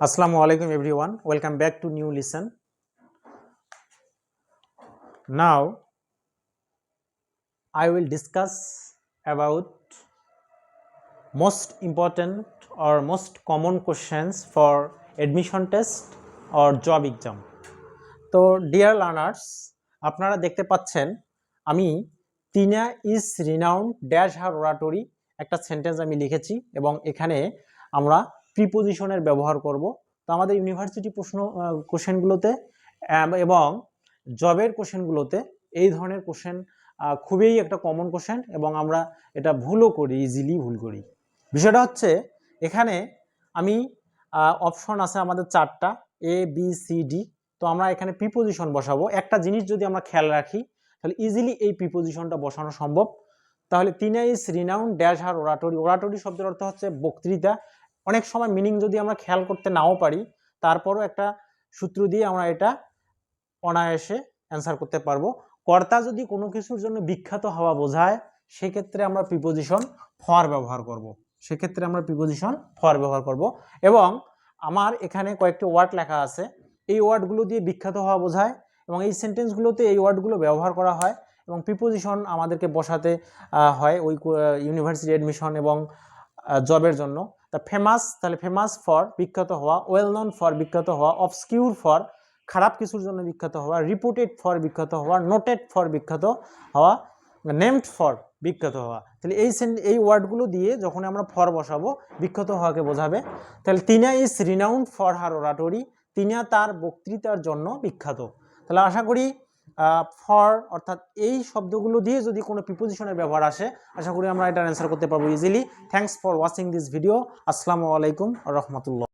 Assalamu alaikum everyone. Welcome back to new lesson. Now I will discuss about most important or most common questions for admission test or job exam. তো dear learners, আপনারা দেখতে পাচ্ছেন আমি তিনা is renowned dash her ওরাটরি একটা sentence আমি লিখেছি এবং এখানে আমরা প্রিপোজিশনের ব্যবহার করব। তো আমাদের ইউনিভার্সিটি কোশ্চেনগুলোতে এবং জবের কোশ্চেনগুলোতে এই ধরনের কোশ্চেন খুবই একটা কমন কোশ্চেন এবং আমরা এটা ভুলও করি, ইজিলি ভুল করি। বিষয়টা হচ্ছে এখানে আমি অপশন আছে আমাদের চারটা, এ বি সি ডি। তো আমরা এখানে প্রিপোজিশন বসাবো। একটা জিনিস যদি আমরা খেয়াল রাখি তাহলে ইজিলি এই প্রিপোজিশনটা বসানো সম্ভব। তাহলে তিনা ইজ রিনাউন্ড ড্যাশ হার ওরাটরি। ওরাটরি শব্দের অর্থ হচ্ছে বক্তৃতা। অনেক সময় মিনিং যদি আমরা খেয়াল করতে নাও পারি, তারপরও একটা সূত্র দিয়ে আমরা এটা অনায়াসে অ্যান্সার করতে পারবো। কর্তা যদি কোনো কিছুর জন্য বিখ্যাত হওয়া বোঝায়, সেক্ষেত্রে আমরা প্রিপোজিশন ফর ব্যবহার করব। এবং আমার এখানে কয়েকটি ওয়ার্ড লেখা আছে, এই ওয়ার্ডগুলো দিয়ে বিখ্যাত হওয়া বোঝায় এবং এই সেন্টেন্সগুলোতে এই ওয়ার্ডগুলো ব্যবহার করা হয় এবং প্রিপোজিশন আমাদেরকে বসাতে হয় ওই ইউনিভার্সিটি অ্যাডমিশন এবং জবের জন্য। তা ফেমাস, তাহলে ফেমাস ফর বিখ্যাত হওয়া, ওয়েল নন ফর বিখ্যাত হওয়া, অবস্কিউর ফর খারাপ কিছুর জন্য বিখ্যাত হওয়া, রিপুটেড ফর বিখ্যাত হওয়া, নোটেড ফর বিখ্যাত হওয়া, নেমড ফর বিখ্যাত হওয়া। তাহলে এই ওয়ার্ডগুলো দিয়ে যখন আমরা ফর বসাবো বিখ্যাত হওয়াকে বোঝাবে। তাহলে তিনা ইজ রিনাউন্ড ফর হার ওরাটরি, তিনা তার বক্তৃতার জন্য বিখ্যাত। তাহলে আশা করি ফর অর্থাৎ এই শব্দগুলো দিয়ে যদি কোনো প্রিপোজিশনের ব্যবহার আসে, আশা করি আমরা এটার অ্যান্সার করতে পারবো easily. Thanks for watching this video. আসসালামু আলাইকুম ওয়া রাহমাতুল্লাহ।